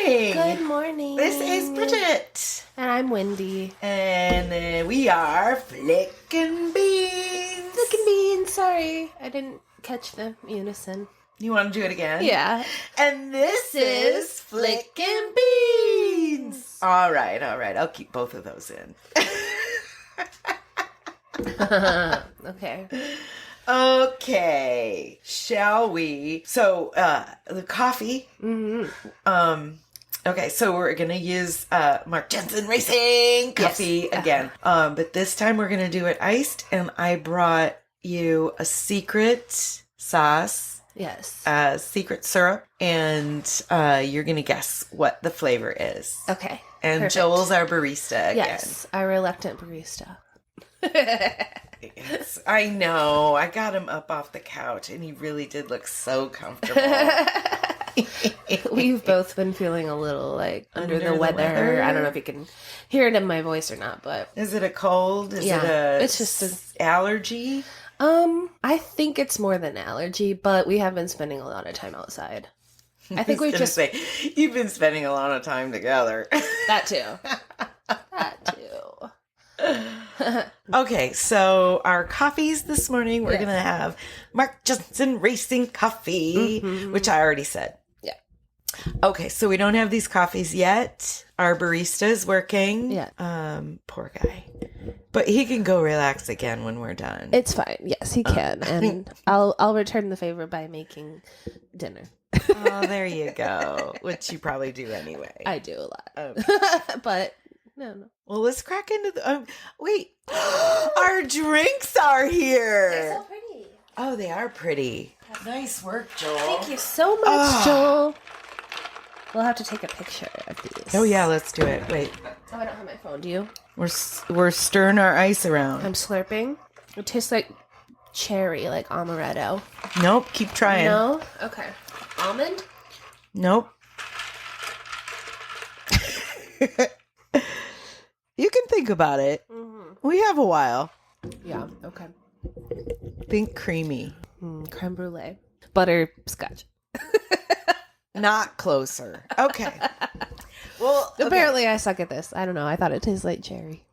morning. Good morning. This is Bridget. And I'm Wendy. And we are Flickin' Beans. Flickin' Beans. Sorry, I didn't catch the unison. You want to do it again? Yeah. And this is Flickin' Beans. All right. I'll keep both of those in. Okay. Okay. Shall we? So, the coffee. Mm-hmm. Okay, so we're going to use Mark Jensen Racing coffee again. But this time we're going to do it iced, and I brought you a secret sauce. Yes. Secret syrup, and you're going to guess what the flavor is. Okay. And perfect. Joel's our barista again. Yes, our reluctant barista. Yes, I know. I got him up off the couch, and he really did look so comfortable. We've both been feeling a little like under the weather. I don't know if you can hear it in my voice or not, but is it a cold? Is it a it's just an allergy? I think it's more than allergy, but we have been spending a lot of time outside. I think was we just say you've been spending a lot of time together. That too. Okay, so our coffees this morning, we're going to have Mark Jensen Racing coffee, which I already said. Yeah. Okay, so we don't have these coffees yet. Our barista is working. Yeah. Poor guy. But he can go relax again when we're done. It's fine. Yes, he can. And I'll return the favor by making dinner. Oh, there you go. Which you probably do anyway. I do a lot. Okay. But no. Well, let's crack into the... wait. Our drinks are here. They're so pretty. Oh, they are pretty. Nice work, Joel. Thank you so much, Joel. We'll have to take a picture of these. Oh, yeah, let's do it. Wait. Oh, I don't have my phone. Do you? We're stirring our ice around. I'm slurping. It tastes like cherry, like amaretto. Nope, keep trying. No? Okay. Almond? Nope. You can think about it. Mm-hmm. We have a while. Yeah, okay. Think creamy. Creme brulee. Butterscotch. Not closer. Okay. Well, apparently I suck at this. I don't know. I thought it tastes like cherry.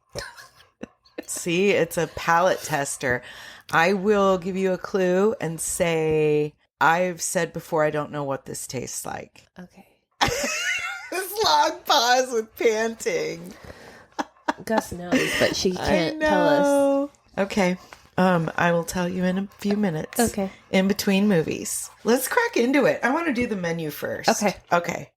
See, it's a palate tester. I will give you a clue and say I've said before I don't know what this tastes like. Okay. This long pause with panting. Gus knows, but she can't tell us. Okay. I will tell you in a few minutes. Okay. In between movies. Let's crack into it. I want to do the menu first. Okay.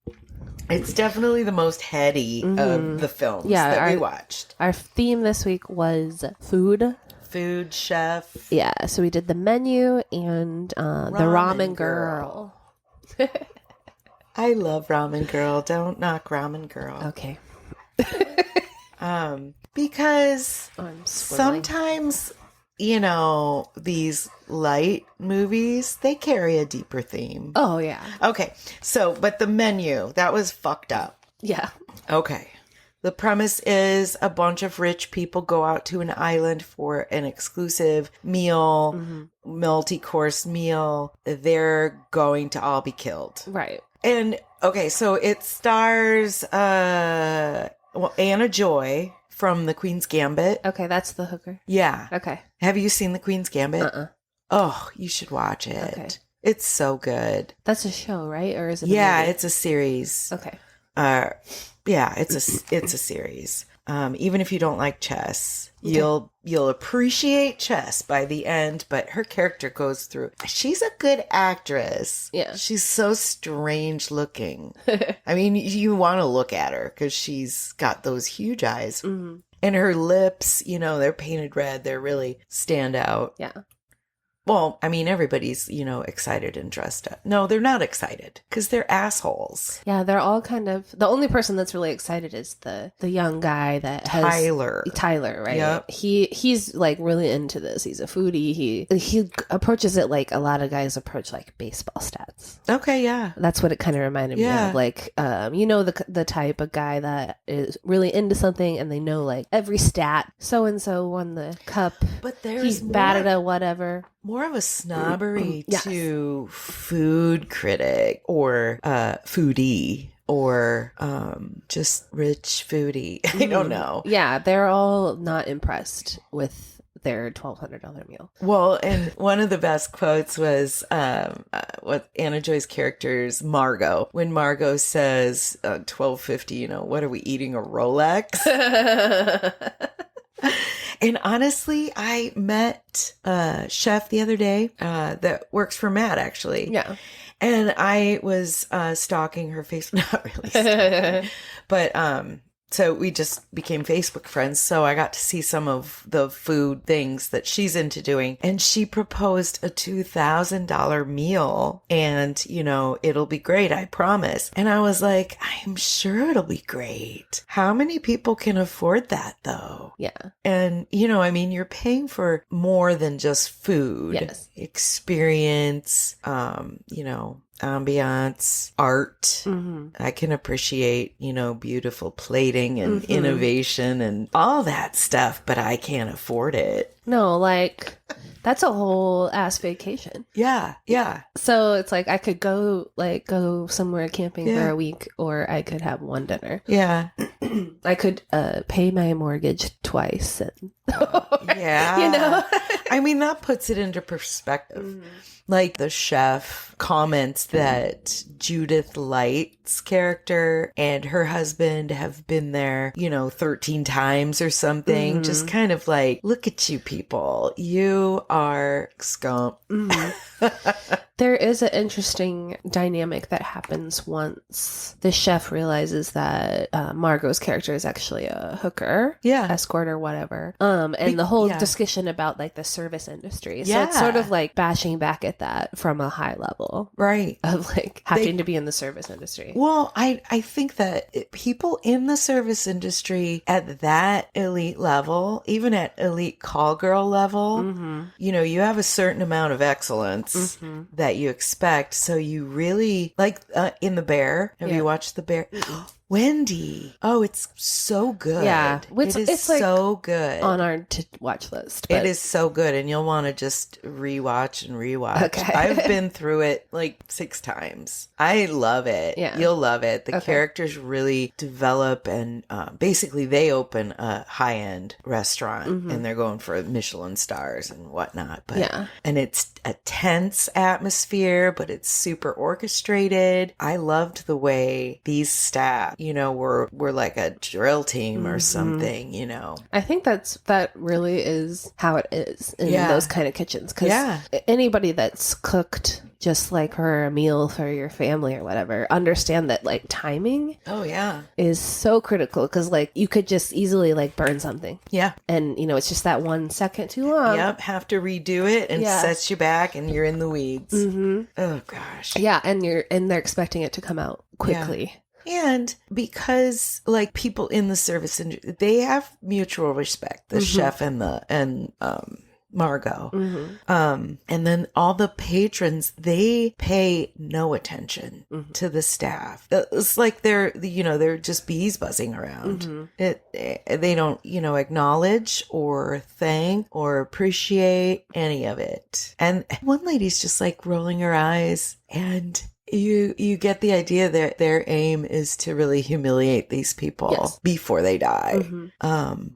It's definitely the most heady of the films that we watched. Our theme this week was food. Food chef. Yeah, so we did the menu and the Ramen Girl. I love Ramen Girl. Don't knock Ramen Girl. Okay. Because sometimes, these light movies, they carry a deeper theme. Oh, yeah. Okay. So, but the menu, that was fucked up. Yeah. Okay. The premise is a bunch of rich people go out to an island for an exclusive meal, multi-course meal. They're going to all be killed. Right. And, okay, so it stars Anna Joy from The Queen's Gambit. Okay, that's the hooker. Yeah. Okay. Have you seen The Queen's Gambit? Oh, you should watch it. Okay. It's so good. That's a show, right? Or is it a movie? It's a series. Okay. Yeah, it's a series. Even if you don't like chess, you'll appreciate chess by the end, but her character goes through. She's a good actress. Yeah. She's so strange looking. I mean, you want to look at her because she's got those huge eyes. Mm-hmm. And her lips, they're painted red. They're really stand out. Yeah. Well, I mean, everybody's, excited and dressed up. No, they're not excited because they're assholes. Yeah, they're all kind of... The only person that's really excited is the young guy that has... Tyler, right? Yep. He's like really into this. He's a foodie. He approaches it like a lot of guys approach like baseball stats. Okay, yeah. That's what it kind of reminded me of. Like, the type of guy that is really into something and they know like every stat. So-and-so won the cup. But he's batted a whatever. More of a snobbery to food critic or foodie or just rich foodie. I don't know. Yeah, they're all not impressed with their $1,200 meal. Well, and one of the best quotes was what Anna Joy's character's Margot. When Margot says $12.50, what are we eating, a Rolex? And honestly, I met a chef the other day that works for Matt, actually. Yeah. And I was stalking her Facebook, not really stalking, but so we just became Facebook friends. So I got to see some of the food things that she's into doing. And she proposed a $2,000 meal and, it'll be great, I promise. And I was like, I'm sure it'll be great. How many people can afford that though? Yeah. And, you're paying for more than just food. Yes. Experience, ambiance, art. Mm-hmm. I can appreciate, beautiful plating and innovation and all that stuff, but I can't afford it. No, that's a whole ass vacation. Yeah. Yeah. So it's like I could go somewhere camping for a week, or I could have one dinner. Yeah. I could pay my mortgage twice. And yeah. I mean, that puts it into perspective. Mm-hmm. Like the chef comments that Judith Light's character and her husband have been there, 13 times or something. Mm-hmm. Just kind of like, look at you people. You are scum. Mm-hmm. There is an interesting dynamic that happens once the chef realizes that Margot's character is actually a hooker, escort or whatever. And the whole discussion about the service industry. So it's sort of like bashing back at that from a high level. Right. Of having to be in the service industry. Well, I think that people in the service industry at that elite level, even at elite call girl level, you have a certain amount of excellence that you expect. So you really in The Bear. Have you watched The Bear? Wendy. Oh, it's so good. Yeah. It's so good. On our to-watch list. But... It is so good. And you'll want to just rewatch and rewatch. Okay. I've been through it 6 times. I love it. Yeah. You'll love it. The characters really develop and basically they open a high-end restaurant and they're going for Michelin stars and whatnot. But, and it's a tense atmosphere, but it's super orchestrated. I loved the way these staff, we're like a drill team or something, I think that really is how it is in those kind of kitchens. Because anybody that's cooked just for a meal for your family or whatever, understand that timing is so critical, because you could just easily burn something. Yeah. And it's just that 1 second too long. Yep. Have to redo it and sets you back and you're in the weeds. Oh gosh. Yeah. And they're expecting it to come out quickly. Yeah. And because people in the service industry, they have mutual respect, the chef and Margot. And then all the patrons, they pay no attention to the staff. It's like they're just bees buzzing around. They don't, acknowledge or thank or appreciate any of it. And one lady's just rolling her eyes, and you get the idea that their aim is to really humiliate these people before they die.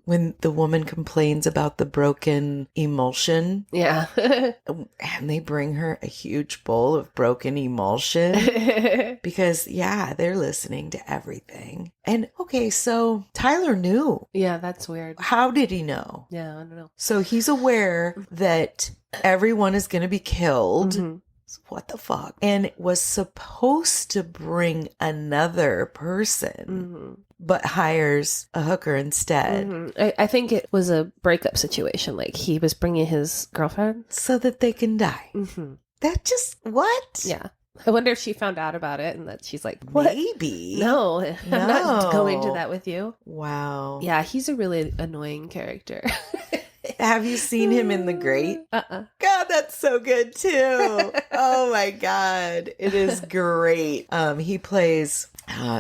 When the woman complains about the broken emulsion, and they bring her a huge bowl of broken emulsion because they're listening to everything. And so Tyler knew. Yeah, that's weird. How did he know? Yeah, I don't know. So he's aware that everyone is going to be killed. What the fuck? And was supposed to bring another person, but hires a hooker instead. I think it was a breakup situation. He was bringing his girlfriend. So that they can die. That just, what? Yeah. I wonder if she found out about it and that she's like, what? Maybe. No, I'm not going to that with you. Wow. Yeah, he's a really annoying character. Have you seen him in The Great? God, that's so good too. Oh my God. It is great. He plays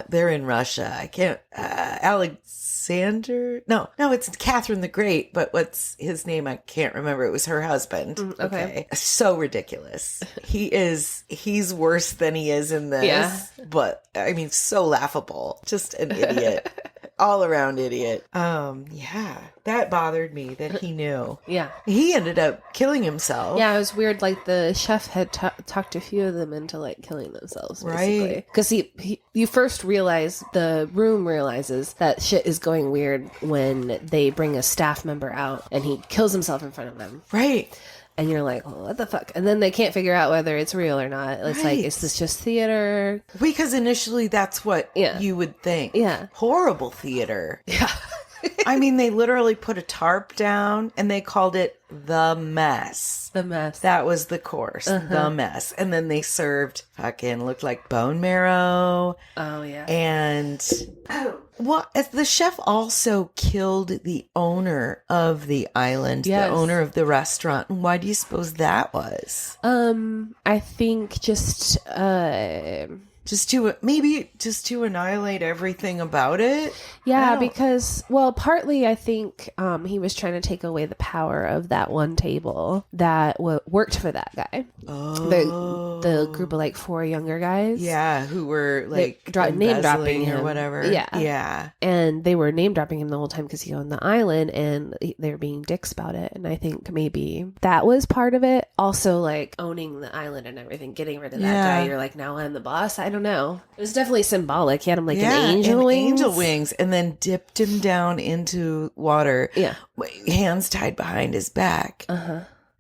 they're in Russia. I can't, Alexander? No, it's Catherine the Great, but what's his name? I can't remember. It was her husband. Okay. So ridiculous. He's worse than he is in this. Yeah. But I mean, so laughable. Just an idiot. All around idiot. Yeah, that bothered me that he knew. Yeah. He ended up killing himself. Yeah, it was weird. Like the chef had talked a few of them into like killing themselves, basically. Right. Because you first realize, the room realizes that shit is going weird when they bring a staff member out and he kills himself in front of them. Right. And you're like, well, what the fuck? And then they can't figure out whether it's real or not. It's like, is this just theater? Because initially that's what you would think. Yeah. Horrible theater. Yeah. I mean, they literally put a tarp down and they called it The Mess. The Mess. That was the course. The Mess. And then they served looked like bone marrow. Oh, yeah. And... well, the chef also killed the owner of the island, the owner of the restaurant. Why do you suppose that was? I think just to annihilate everything about it. Yeah, because partly I think he was trying to take away the power of that one table that worked for that guy. Oh, the group of like 4 younger guys. Yeah, who were like name dropping him or whatever. Yeah. And they were name dropping him the whole time because he owned the island, and they were being dicks about it. And I think maybe that was part of it. Also, like owning the island and everything, getting rid of that guy. You're like, now I'm the boss. I don't know. It was definitely symbolic. He had him like an angel wings, and then dipped him down into water. Yeah, hands tied behind his back.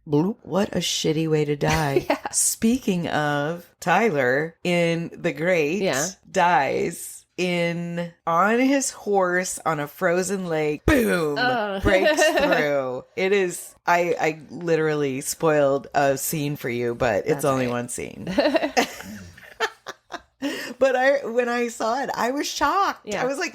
Bloop. What a shitty way to die. Yeah. Speaking of, Tyler in The Great dies on his horse on a frozen lake. Boom! Breaks through. It is. I literally spoiled a scene for you, but it's only one scene. But when I saw it, I was shocked. Yeah. I was like,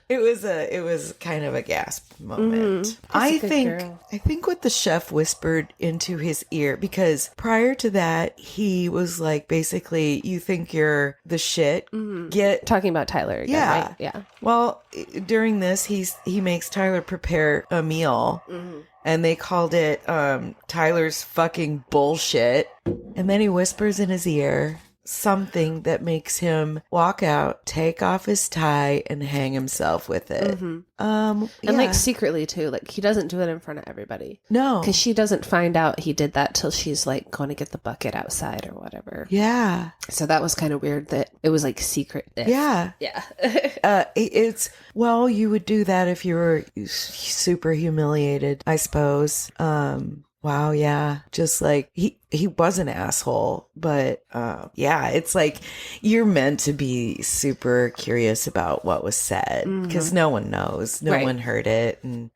it was kind of a gasp moment. I think what the chef whispered into his ear, because prior to that, he was like, basically, you think you're the shit. Get talking about Tyler again, right? Yeah. Well, during this, he makes Tyler prepare a meal. And they called it Tyler's fucking bullshit. And then he whispers in his ear something that makes him walk out, take off his tie, and hang himself with it. And like secretly too, like he doesn't do it in front of everybody. No, because she doesn't find out he did that till she's like going to get the bucket outside or whatever. Yeah. So that was kind of weird that it was like secret. Yeah. It's you would do that if you were super humiliated, I suppose. Wow, yeah. Just like he was an asshole, but it's like you're meant to be super curious about what was said because no one knows, no one heard it, and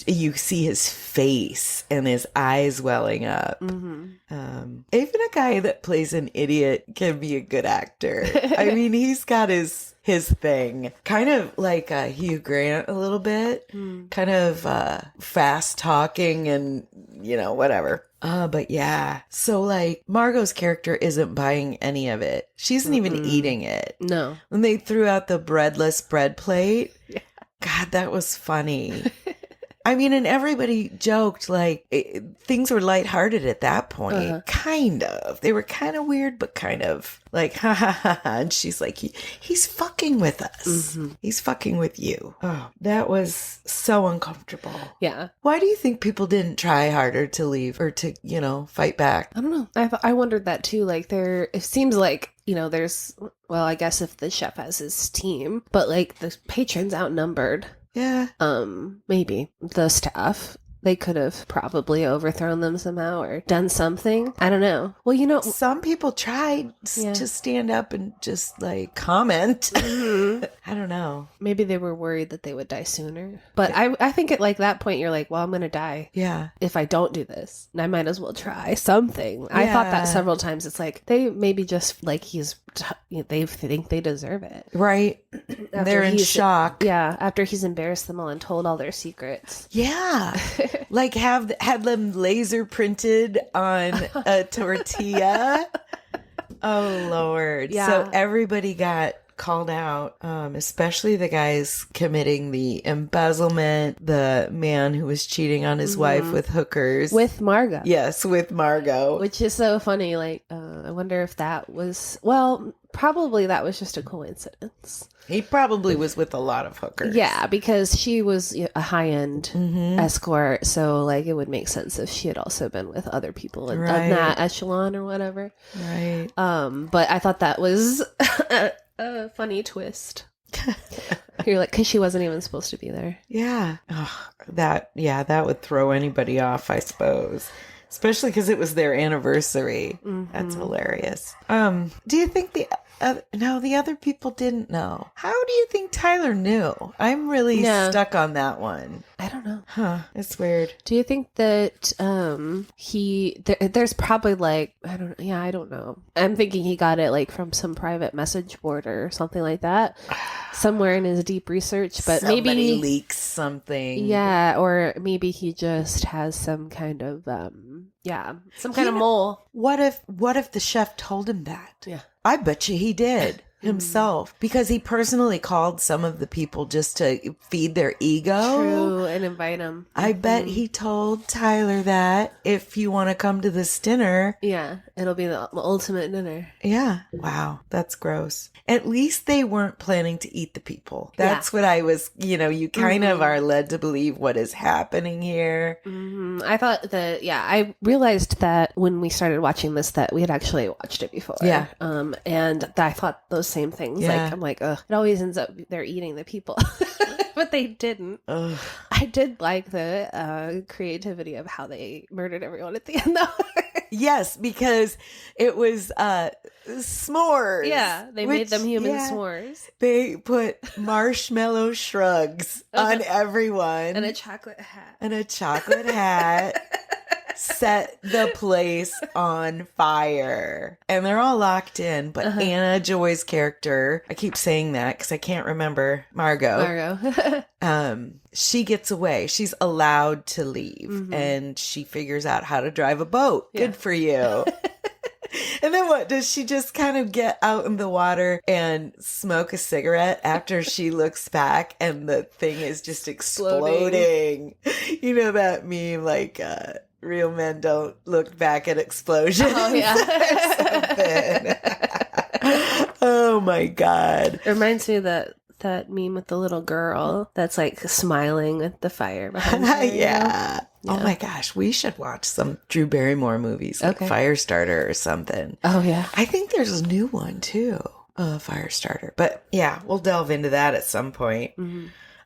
you see his face and his eyes welling up. Even a guy that plays an idiot can be a good actor. I mean, he's got his thing, kind of like Hugh Grant a little bit, kind of fast talking and whatever. But yeah. So like Margot's character isn't buying any of it. She isn't even eating it. No. When they threw out the breadless bread plate, God, that was funny. I mean, and everybody joked like things were lighthearted at that point. Kind of. They were kind of weird, but kind of like, ha ha ha. And she's like, he's fucking with us. He's fucking with you. Oh, that was so uncomfortable. Yeah. Why do you think people didn't try harder to leave or to, fight back? I don't know. I wondered that too. Like it seems like, there's, I guess if the chef has his team, but like the patrons outnumbered. Yeah. Maybe the staff, they could have probably overthrown them somehow or done something. I don't know. Well, some people tried to stand up and just like comment. I don't know. Maybe they were worried that they would die sooner. But I think at like that point, you're like, well, I'm going to die. Yeah. If I don't do this, I might as well try something. Yeah. I thought that several times. It's like they maybe just like they think they deserve it. Right. They're in shock. Yeah. After he's embarrassed them all and told all their secrets. Yeah. Like had them laser printed on a tortilla. Oh Lord. Yeah. So everybody got called out, especially the guys committing the embezzlement, the man who was cheating on his wife with hookers. With Margot. Yes, with Margot. Which is so funny. Like, I wonder if that was, well, probably that was just a coincidence. He probably was with a lot of hookers. Yeah, because she was a high-end escort, so like it would make sense if she had also been with other people in that echelon or whatever. Right. But I thought that was a funny twist. You're like, because she wasn't even supposed to be there. Yeah. Oh, that would throw anybody off, I suppose. Especially because it was their anniversary. That's hilarious. Do you think the other people didn't know? How do you think Tyler knew? I'm really stuck on that one. I don't know. Huh. It's weird. Do you think that there's probably like, I don't know. I'm thinking he got it like from some private message board or something like that. Somewhere in his deep research, but Somebody maybe leaks something. Yeah, or maybe he just has some kind of some kind of mole. What if the chef told him that? Yeah. I bet you he did himself because he personally called some of the people just to feed their ego. True, and invite them. I bet he told Tyler that if you want to come to this dinner. Yeah, it'll be the ultimate dinner. Yeah. Wow. That's gross. At least they weren't planning to eat the people. That's what I was, you kind of are led to believe what is happening here. I thought that, I realized that when we started watching this, that we had actually watched it before. Yeah. And I thought those same things. Yeah. Like, I'm like, ugh, it always ends up they're eating the people. But they didn't. Ugh. I did like the creativity of how they murdered everyone at the end, though. Yes, because it was s'mores. Yeah, they made them human s'mores. They put marshmallow shrugs on everyone. And a chocolate hat. Set the place on fire. And they're all locked in, but Anna Joy's character, I keep saying that because I can't remember, Margot. She gets away. She's allowed to leave. And she figures out how to drive a boat. Yeah. Good for you. And then what? Does she just kind of get out in the water and smoke a cigarette after she looks back and the thing is just exploding? You know that meme, like, real men don't look back at explosions. Oh, yeah. Oh, my God. It reminds me of that meme with the little girl that's like smiling at the fire behind her. Yeah. Oh my gosh, we should watch some Drew Barrymore movies, like Firestarter or something. Oh yeah. I think there's a new one too, Firestarter. But yeah, we'll delve into that at some point.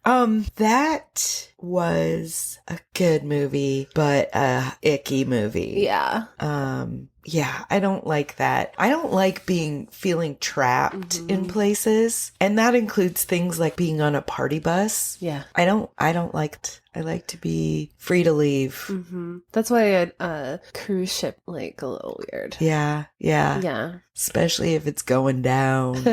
That was a good movie, but a icky movie. Yeah. Yeah, I don't like that. I don't like feeling trapped in places. And that includes things like being on a party bus. Yeah. I don't like I like to be free to leave. That's why a cruise ship, like, a little weird. Yeah. Especially if it's going down.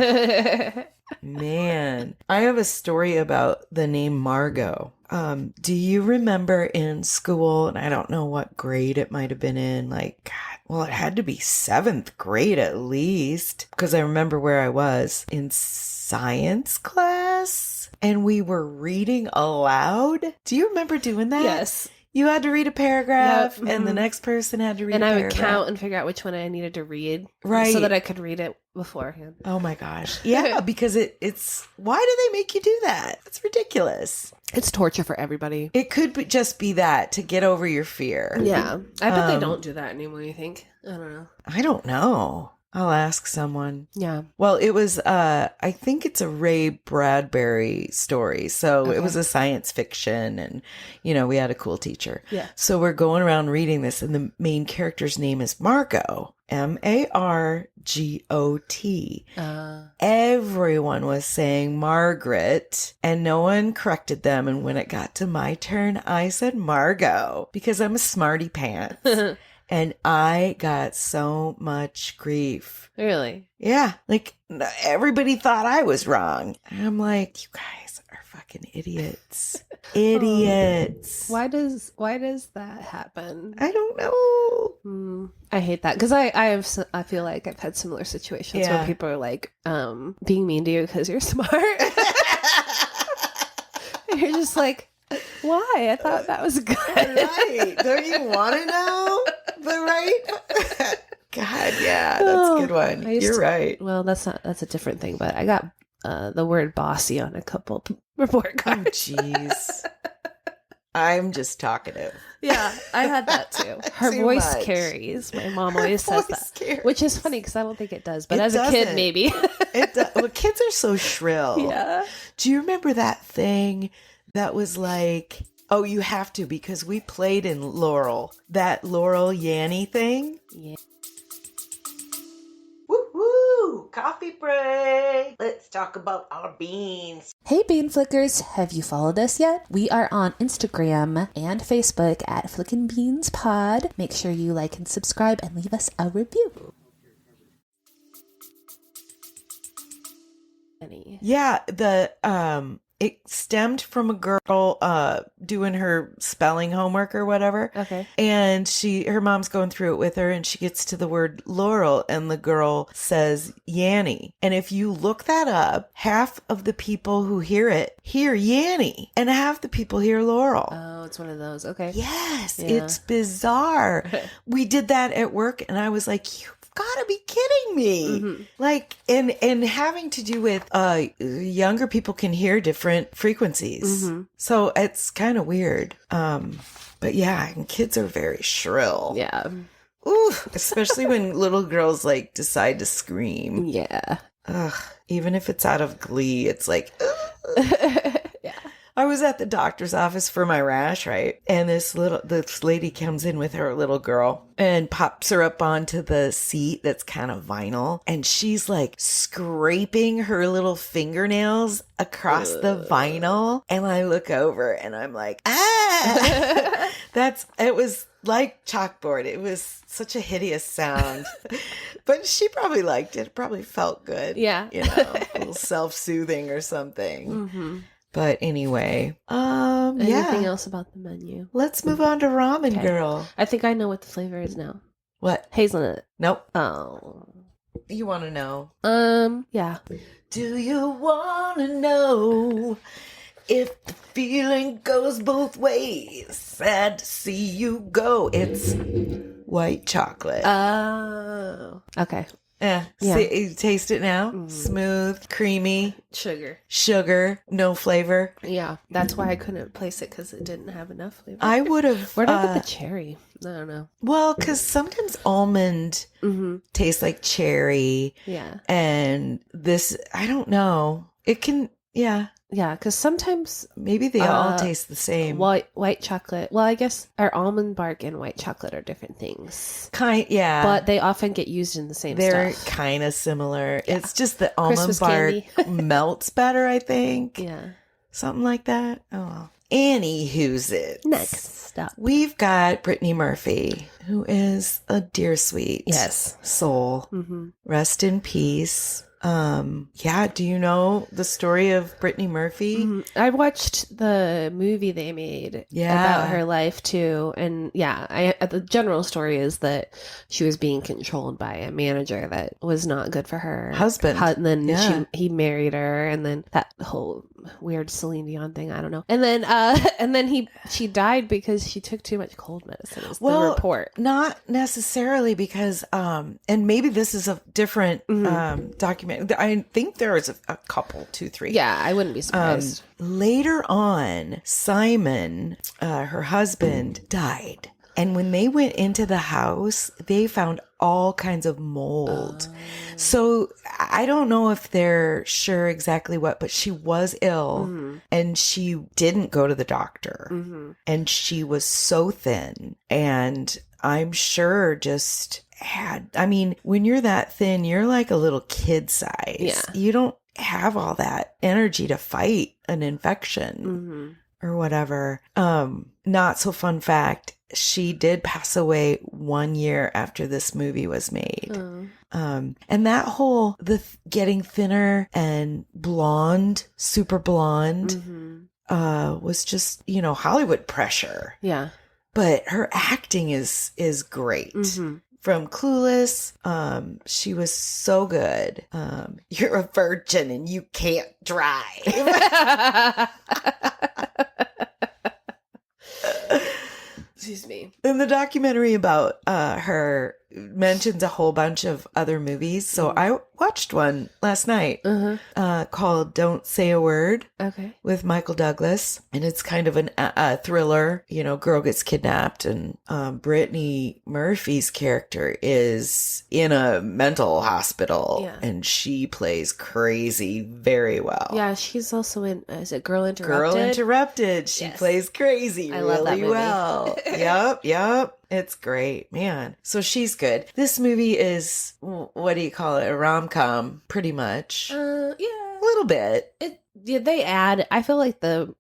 Man, I have a story about the name Margot. Do you remember in school, and I don't know what grade it might have been in, like, God, well, it had to be 7th grade at least, because I remember where I was in science class, and we were reading aloud. Do you remember doing that? Yes. You had to read a paragraph, and the next person had to read a paragraph. And I would count and figure out which one I needed to read. Right. So that I could read it beforehand. Oh my gosh. Yeah, because it's... Why do they make you do that? It's ridiculous. It's torture for everybody. It could just be that, to get over your fear. Yeah. I bet they don't do that anymore, you think? I don't know. I don't know. I'll ask someone. Yeah. Well, it was, I think it's a Ray Bradbury story. So it was a science fiction and, we had a cool teacher. Yeah. So we're going around reading this and the main character's name is Margot. Margot. Everyone was saying Margaret and no one corrected them. And when it got to my turn, I said Margot because I'm a smarty pants. And I got so much grief. Really? Yeah. Like everybody thought I was wrong. And I'm like, you guys are fucking idiots. Idiots. Why does that happen? I don't know. I hate that because I feel like I've had similar situations where people are like being mean to you because you're smart. You're just like, why? I thought that was good. Right. Don't you want to know? But right? God, yeah, that's a good one. You're right. Well, that's a different thing, but I got the word bossy on a couple report cards. Oh, jeez. I'm just talkative. Yeah, I had that too. Her voice carries. My mom always says that. Which is funny because I don't think it does. But as a kid, maybe. Well, kids are so shrill. Yeah. Do you remember that thing that was like, oh, you have to because we played in Laurel. That Laurel Yanny thing? Yeah. Woo-hoo! Coffee break! Let's talk about our beans. Hey Bean Flickers, have you followed us yet? We are on Instagram and Facebook at Flickin' Beans Pod. Make sure you like and subscribe and leave us a review. Yeah, it stemmed from a girl doing her spelling homework or whatever. Okay. And her mom's going through it with her and she gets to the word Laurel and the girl says Yanny. And if you look that up, half of the people who hear it hear Yanny and half the people hear Laurel. Oh, it's one of those. Okay. Yes, it's bizarre. We did that at work and I was like, you gotta be kidding me. Mm-hmm. Like, and having to do with younger people can hear different frequencies. Mm-hmm. So it's kind of weird. But yeah, and kids are very shrill. Yeah. Ooh, especially when little girls like decide to scream. Yeah. Ugh, even if it's out of glee, it's like, yeah. I was at the doctor's office for my rash, right? And this lady comes in with her little girl and pops her up onto the seat that's kind of vinyl. And she's like scraping her little fingernails across the vinyl. And I look over and I'm like, ah! It was like chalkboard. It was such a hideous sound. But she probably liked it. It probably felt good. Yeah. You know, a little self-soothing or something. Mm-hmm. But anyway, anything else about the menu? Let's move on to Ramen Girl. I think I know what the flavor is now. What? Hazelnut. Nope. Oh. You want to know? Yeah. Do you want to know if the feeling goes both ways? Sad to see you go. It's white chocolate. Oh. Okay. Yeah. See, you taste it now? Mm. Smooth, creamy. Sugar, no flavor. Yeah. That's why I couldn't place it because it didn't have enough flavor. I would have. Where did I get the cherry? I don't know. Well, because sometimes almond tastes like cherry. Yeah. And this, I don't know. It can, yeah. Yeah, because sometimes maybe they all taste the same. White chocolate. Well, I guess our almond bark and white chocolate are different things. Yeah, but they often get used in the same. They're stuff. Kind of similar. Yeah. It's just the almond Christmas bark melts better, I think. Yeah, something like that. Oh well. Anywho's it. Next up, we've got Brittany Murphy, who is a dear sweet soul. Mm-hmm. Rest in peace. Yeah, do you know the story of Brittany Murphy? I watched the movie they made about her life too. And the general story is that she was being controlled by a manager that was not good for her husband. And then he married her, and then that whole weird Celine Dion thing, I don't know. And then she died because she took too much cold medicine. Is the report. Not necessarily because and maybe this is a different document. I think there is a couple, 2, 3. Yeah, I wouldn't be surprised. Later on, Simon, her husband, died. And when they went into the house, they found all kinds of mold. So I don't know if they're sure exactly what, but she was ill and she didn't go to the doctor. And she was so thin. And I'm sure just when you're that thin, you're like a little kid size. Yeah. You don't have all that energy to fight an infection or whatever. Not so fun fact. she did pass away 1 year after this movie was made. And that whole getting thinner and blonde, super blonde, was just, Hollywood pressure. Yeah. But her acting is great. From Clueless, she was so good. You're a virgin and you can't drive. Excuse me. In the documentary about her mentions a whole bunch of other movies. So I watched one last night called Don't Say a Word with Michael Douglas. And it's kind of a thriller. Girl gets kidnapped and Brittany Murphy's character is in a mental hospital and she plays crazy very well. Yeah, she's also in, is it Girl Interrupted? Girl Interrupted. She plays crazy really well. Yep. It's great, man. So she's good. This movie is, what do you call it? A rom-com, pretty much. Yeah. A little bit. They add, I feel like the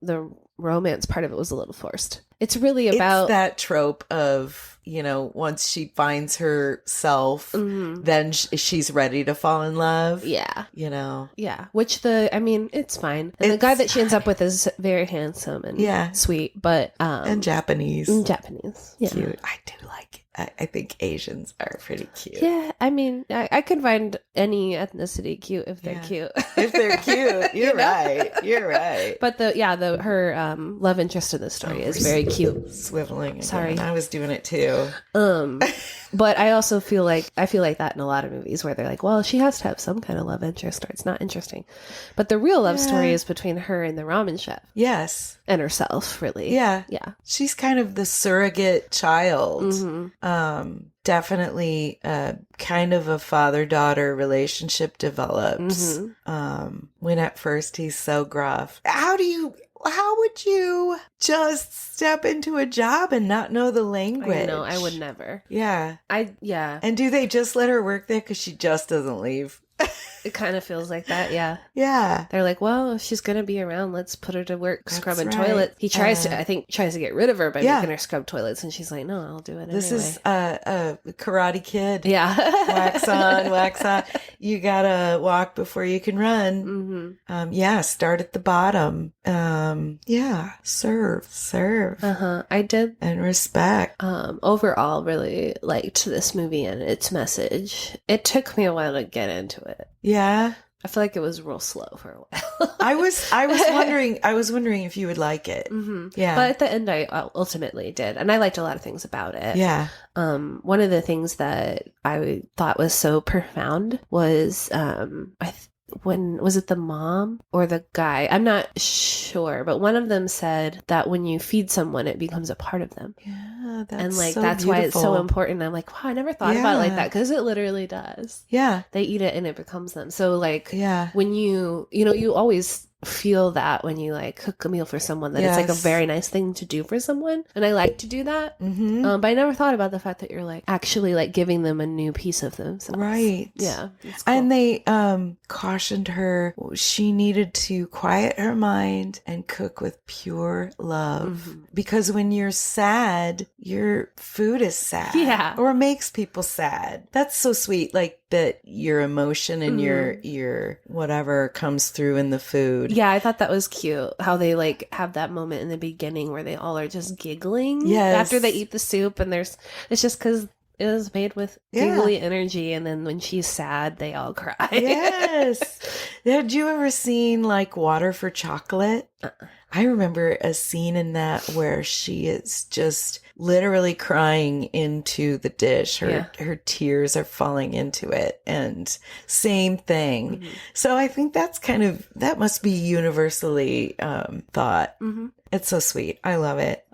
romance part of it was a little forced. It's really about it's that trope of, once she finds herself, then she's ready to fall in love. Yeah. Yeah. Which it's fine. And the guy that she ends up with is very handsome and sweet, but and Japanese. Yeah. Cute. I do like it. I think Asians are pretty cute. Yeah, I could find any ethnicity cute if they're cute. If they're cute, you're right. But her love interest in the story is very cute. Swiveling. Again. Sorry, I was doing it too. But I also feel like that in a lot of movies where they're like, well, she has to have some kind of love interest or it's not interesting. But the real love story is between her and the ramen chef. Yes. And herself, really. Yeah. Yeah. She's kind of the surrogate child. Definitely kind of a father-daughter relationship develops. When at first he's so gruff. How would you just step into a job and not know the language? No, I would never. Yeah. Yeah. And do they just let her work there because she just doesn't leave? It kind of feels like that, yeah. Yeah. They're like, well, if she's going to be around, let's put her to work scrubbing toilets. He tries to get rid of her by making her scrub toilets. And she's like, no, I'll do it This anyway. is a Karate Kid. Yeah. Wax on, wax off. You got to walk before you can run. Start at the bottom. Serve. I did. And respect. Overall, really liked this movie and its message. It took me a while to get into it. Yeah. I feel like it was real slow for a while. I was wondering if you would like it. Yeah. But at the end, I ultimately did. And I liked a lot of things about it. Yeah. One of the things that I thought was so profound was, when was it the mom or the guy? I'm not sure, but one of them said that when you feed someone, it becomes a part of them. Yeah, that's and so that's beautiful. why it's so important. I'm like, wow, I never thought about it like that because it literally does. Yeah, they eat it and it becomes them. So yeah, when you always feel that when you cook a meal for someone that it's a very nice thing to do for someone, and I like to do that. But I never thought about the fact that you're actually giving them a new piece of themselves, right? Yeah, cool. And they cautioned her she needed to quiet her mind and cook with pure love because when you're sad, your food is sad, or makes people sad. That's so sweet, that your emotion and your whatever comes through in the food. Yeah, I thought that was cute. How they have that moment in the beginning where they all are just giggling after they eat the soup, and it's just because it was made with giggly energy, and then when she's sad, they all cry. Yes. Had you ever seen Water for Chocolate? I remember a scene in that where she is just literally crying into the dish. Her tears are falling into it, and same thing. So I think that must be universally thought. It's so sweet. I love it.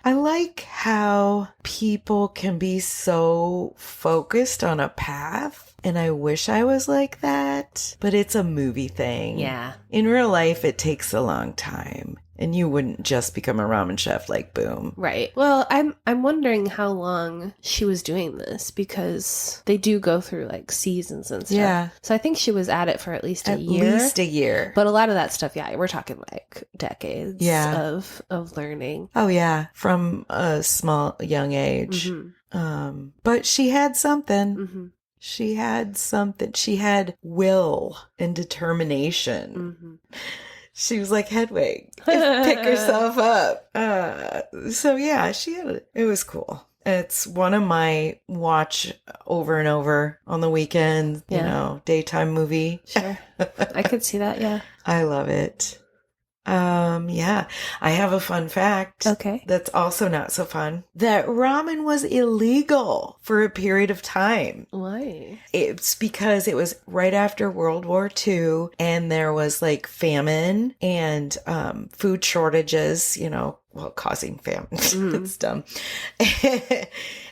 I like how people can be so focused on a path, and I wish I was like that, but it's a movie thing. Yeah. In real life, it takes a long time. And you wouldn't just become a ramen chef like boom. Right. Well, I'm wondering how long she was doing this, because they do go through like seasons and stuff. Yeah. So I think she was at it for at least a year. At least a year. But a lot of that stuff, yeah, we're talking like decades Yeah. of learning. Oh yeah, from a young age. Mm-hmm. But she had something. Mm-hmm. She had something. She had will and determination. Mm-hmm. She was like Hedwig. Pick herself up. So yeah, it was cool. It's one of my watch over and over on the weekend, daytime movie. Sure. I could see that, yeah. I love it. Yeah, I have a fun fact. Okay. That's also not so fun. That ramen was illegal for a period of time. Why? It's because it was right after World War II and there was like famine and food shortages, causing famine. It's dumb.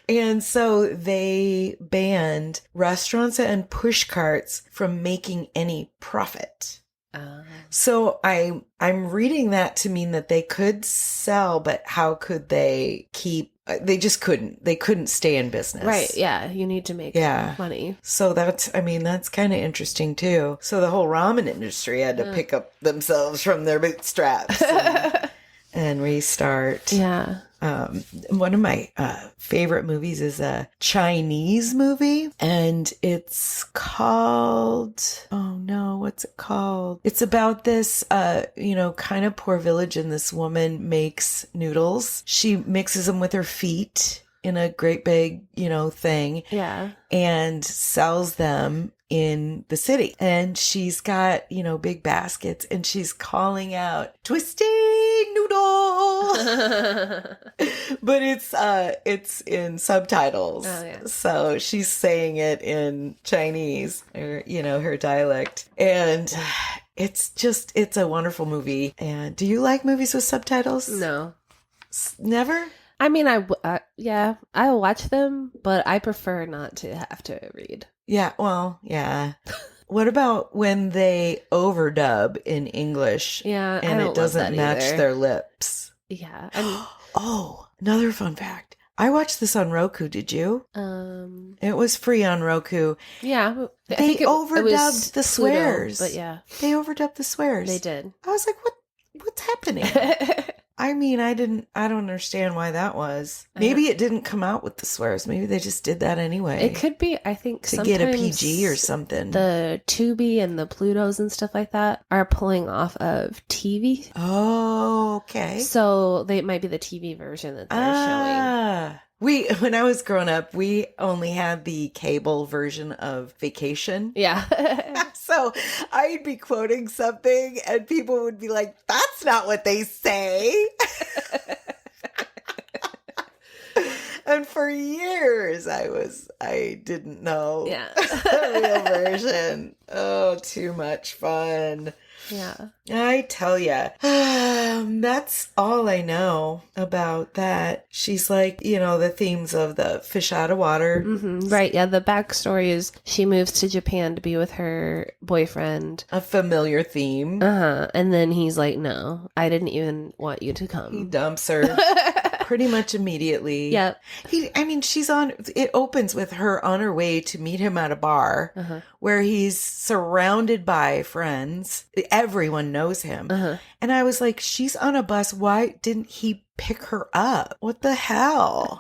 And so they banned restaurants and push carts from making any profit. So I'm reading that to mean that they could sell, but how could they keep? They just couldn't. They couldn't stay in business. Right. Yeah. You need to make money. So that's kind of interesting too. So the whole ramen industry had to pick up themselves from their bootstraps and restart. Yeah. One of my favorite movies is a Chinese movie, and it's called, what's it called? It's about this, kind of poor village, and this woman makes noodles. She mixes them with her feet in a great big, thing. Yeah. And sells them in the city. And she's got, big baskets, and she's calling out, "Twisty noodle." But it's in subtitles. Oh, yeah. So she's saying it in Chinese, or, her dialect. And it's a wonderful movie. And do you like movies with subtitles? No. Never? I mean, I watch them, but I prefer not to have to read. Yeah, well, yeah. What about when they overdub in English? Yeah, and it doesn't match their lips. Yeah. Oh, another fun fact. I watched this on Roku. Did you? It was free on Roku. Yeah. They overdubbed the swears. Pluto, but yeah. They overdubbed the swears. They did. I was like, what's happening? I mean, I don't understand why that was. Maybe it didn't come out with the swears. Maybe they just did that anyway. It could be, I think, to get a PG or something. The Tubi and the Plutos and stuff like that are pulling off of TV. Oh, okay. So they might be the TV version that they're showing. When I was growing up, we only had the cable version of Vacation. Yeah. So I'd be quoting something and people would be like, "That's not what they say." And for years I didn't know the real version. Oh, too much fun. Yeah. I tell ya, that's all I know about that. She's like, the themes of the fish out of water. Mm-hmm. Right. Yeah. The backstory is she moves to Japan to be with her boyfriend. A familiar theme. And then he's like, "No, I didn't even want you to come." He dumps her. Pretty much immediately. Yep. It opens with her on her way to meet him at a bar where he's surrounded by friends. Everyone knows him. And I was like, she's on a bus. Why didn't he pick her up? What the hell?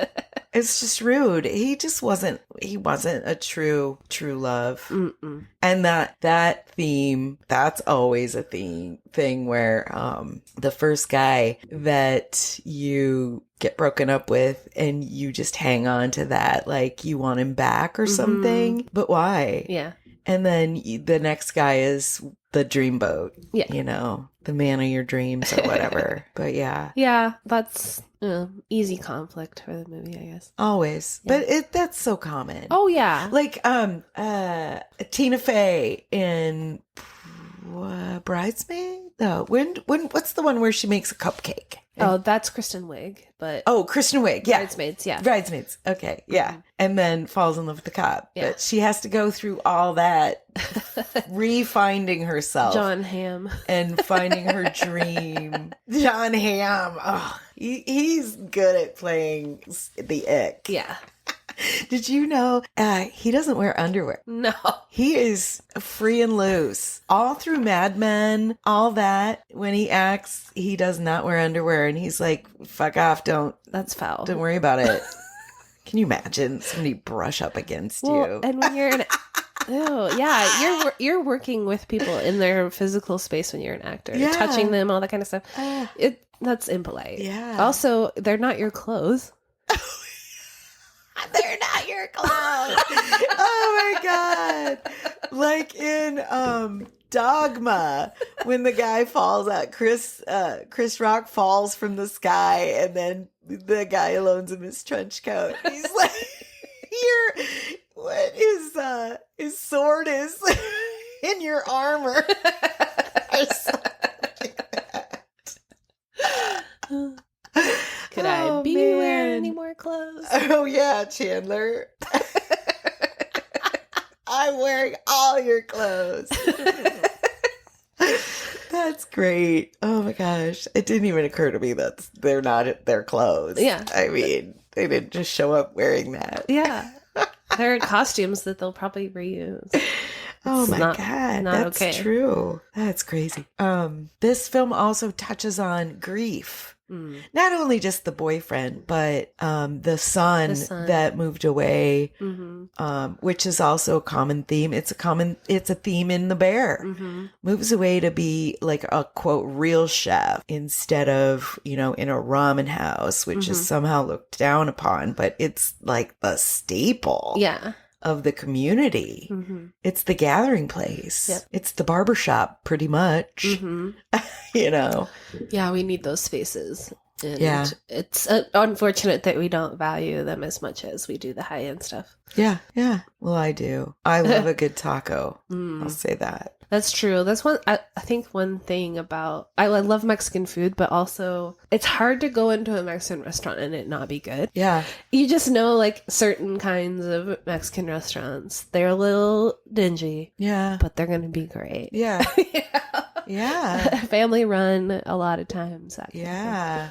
It's just rude. He wasn't a true love. Mm-mm. And that theme, that's always a thing where the first guy that you get broken up with and you just hang on to that, like you want him back or something. But why? Yeah. And then the next guy is the dreamboat. Yeah. The man of your dreams or whatever. But yeah. Yeah, that's easy conflict for the movie, I guess. Always. Yeah. But that's so common. Oh, yeah. Like Tina Fey in Bridesmaid? No, when what's the one where she makes a cupcake? Oh, that's Kristen Wiig, but Oh, Kristen Wiig. Yeah. Bridesmaids, yeah. Bridesmaids. Okay. Yeah. And then falls in love with the cop. Yeah. But she has to go through all that, refinding herself. Jon Hamm. And finding her dream. Jon Hamm. Oh, he's good at playing the ick. Yeah. Did you know he doesn't wear underwear? No. He is free and loose. All through Mad Men, all that. When he acts, he does not wear underwear. And he's like, fuck off. That's foul. Don't worry about it. Can you imagine somebody brush up against you? And when you're an... Oh, yeah. You're working with people in their physical space when you're an actor. Yeah. Touching them, all that kind of stuff. That's impolite. Yeah. Also, they're not your clothes. They're not your clothes. Oh my god! Like in Dogma, when the guy falls out, Chris Rock falls from the sky, and then the guy loans him his trench coat. He's like, "Here, what is his sword is in your armor." Or something like that. Could I be wearing any more clothes? Oh, yeah, Chandler. I'm wearing all your clothes. That's great. Oh, my gosh. It didn't even occur to me that they're not their clothes. Yeah. I mean, they didn't just show up wearing that. Yeah. They're costumes that they'll probably reuse. Oh my God. Not That's okay. true. That's crazy. This film also touches on grief. Not only just the boyfriend, but the son that moved away, which is also a common theme. It's a theme in The Bear. Moves away to be like a quote real chef instead of, in a ramen house, which is somehow looked down upon, but it's like the staple. Yeah. Of the community. It's the gathering place. Yep. It's the barbershop, pretty much. Yeah, we need those spaces. And it's unfortunate that we don't value them as much as we do the high-end stuff. Yeah. Well, I do. I love a good taco. I'll say that. That's true. That's I think one thing about... I love Mexican food, but also it's hard to go into a Mexican restaurant and it not be good. Yeah. You just know, like, certain kinds of Mexican restaurants, they're a little dingy. Yeah. But they're going to be great. Yeah. Yeah. Family run a lot of times. Yeah.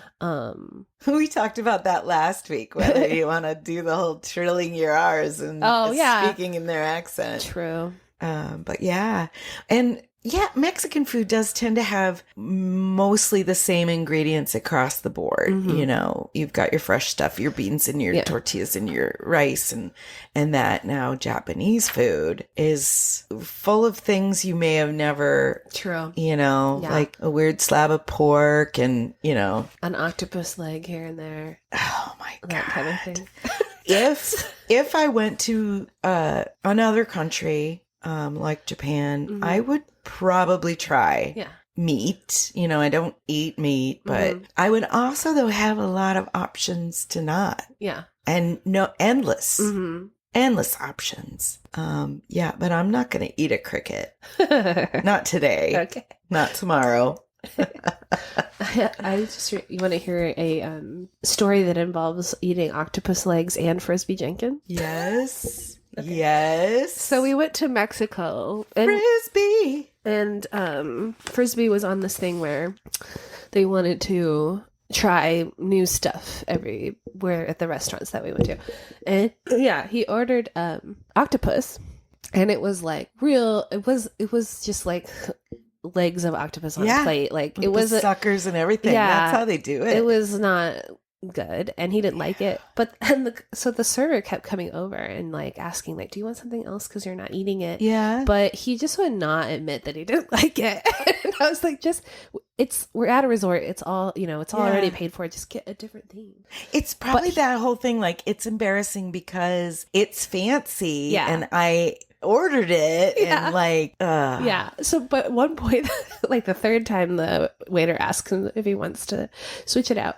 We talked about that last week, whether you want to do the whole trilling your R's and speaking in their accent. True. But yeah. And yeah, Mexican food does tend to have mostly the same ingredients across the board. You've got your fresh stuff, your beans and your tortillas and your rice and that. Now Japanese food is full of things you may have never, like a weird slab of pork and, an octopus leg here and there. Oh my God. That kind of thing. If I went to another country, like Japan, I would probably try meat. I don't eat meat, but I would also, though, have a lot of options to not. Yeah. And endless options. But I'm not going to eat a cricket. Not today. Okay. Not tomorrow. You want to hear a story that involves eating octopus legs and Frisbee Jenkins? Yes. Okay. Yes. So we went to Mexico. And, Frisbee. And Frisbee was on this thing where they wanted to try new stuff everywhere at the restaurants that we went to. And he ordered octopus. And it was like real. It was just like legs of octopus on a plate. Like it was suckers and everything. Yeah, that's how they do it. It was not good, and he didn't like it. But then so the server kept coming over and like asking, like, "Do you want something else? Because you're not eating it." Yeah. But he just would not admit that he didn't like it. And I was like, we're at a resort. It's all it's all already paid for. Just get a different theme. It's probably that whole thing. Like it's embarrassing because it's fancy. Yeah. And I ordered it and so but at one point, like the third time the waiter asks him if he wants to switch it out,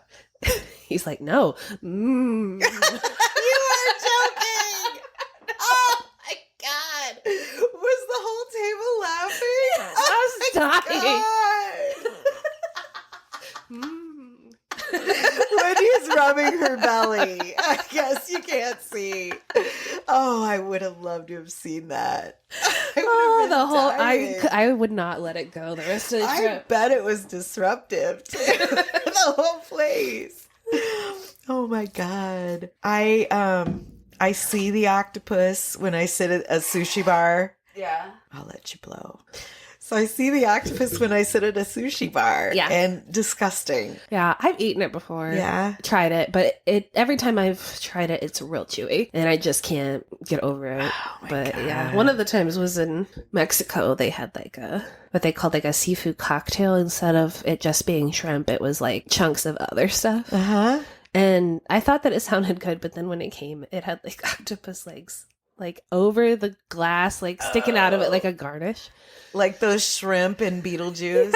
he's like, no. You are joking. Oh my God, was the whole table laughing? I was dying. her belly. I guess you can't see. Oh, I would have loved to have seen that. I would not let it go the rest of the trip. I bet it was disruptive to the whole place. Oh my God. I see the octopus when I sit at a sushi bar. Yeah. I'll let you blow. So I see the octopus when I sit at a sushi bar. Yeah. And disgusting. Yeah, I've eaten it before. Yeah. Tried it, but every time I've tried it, it's real chewy. And I just can't get over it. Oh my God. Yeah, one of the times was in Mexico. They had like what they called like a seafood cocktail. Instead of it just being shrimp, it was like chunks of other stuff. Uh-huh. And I thought that it sounded good, but then when it came, it had like octopus legs like over the glass, like sticking out of it like a garnish. Like those shrimp in Beetlejuice.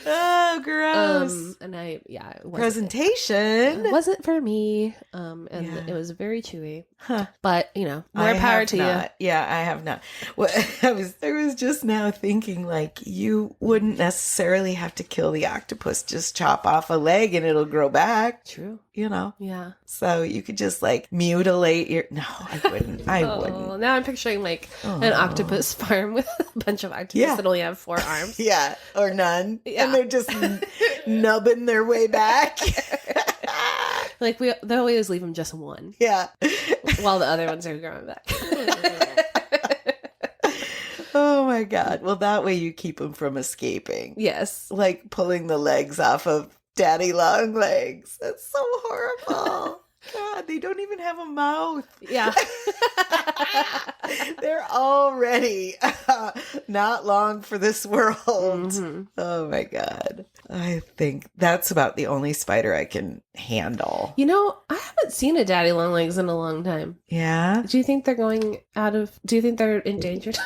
Oh, gross. And presentation. It wasn't for me. And it was very chewy. Huh. But, more power to you. Yeah, I have not. Well, I was just now thinking, like, you wouldn't necessarily have to kill the octopus. Just chop off a leg and it'll grow back. True. Yeah. So you could just, like, mutilate your... No, I wouldn't. I wouldn't. Now I'm picturing, like, an octopus farm with a bunch of octopus that only have 4 arms. Yeah, or none. Yeah. And they're just nubbing their way back. Like, they always leave them just one. Yeah. While the other ones are growing back. Oh my God. Well, that way you keep them from escaping. Yes. Like pulling the legs off of Daddy Long Legs. That's so horrible. God, they don't even have a mouth. Yeah. They're already not long for this world. Mm-hmm. Oh my God. I think that's about the only spider I can handle. I haven't seen a daddy long legs in a long time. Yeah? Do you think they're do you think they're endangered?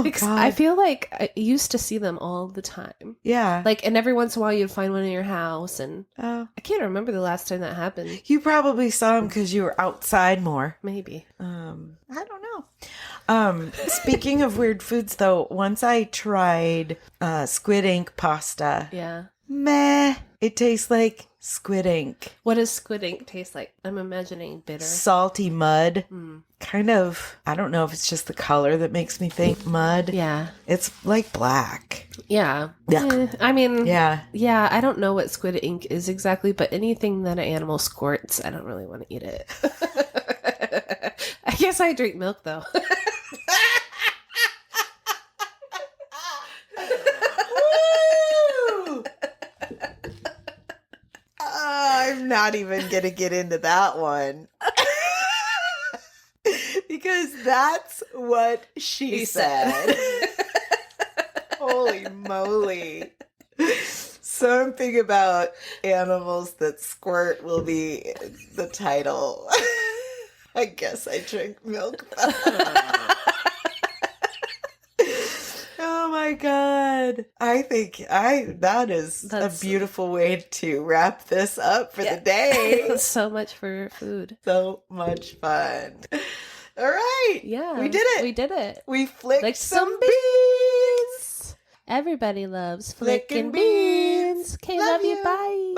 Because God. I feel like I used to see them all the time. Yeah. Like, and every once in a while you'd find one in your house, and I can't remember the last time that happened. You probably saw them because you were outside more. Maybe. I don't know. Speaking of weird foods, though, once I tried squid ink pasta. Yeah. Meh. It tastes like squid ink. What does squid ink taste like? I'm imagining bitter. Salty mud. Kind of, I don't know if it's just the color that makes me think mud. Yeah. It's like black. Yeah. I mean, yeah. Yeah, I don't know what squid ink is exactly, but anything that an animal squirts, I don't really want to eat it. I guess I drink milk, though. I'm not even going to get into that one. Because that's what she said. Holy moly. Something about animals that squirt will be the title. I guess I drink milk. Oh my God. I think that is a beautiful way to wrap this up for the day. So much for food. So much fun. All right. Yeah. We did it. We did it. We flicked some beans. Everybody loves flicking beans. Okay, love you. Bye.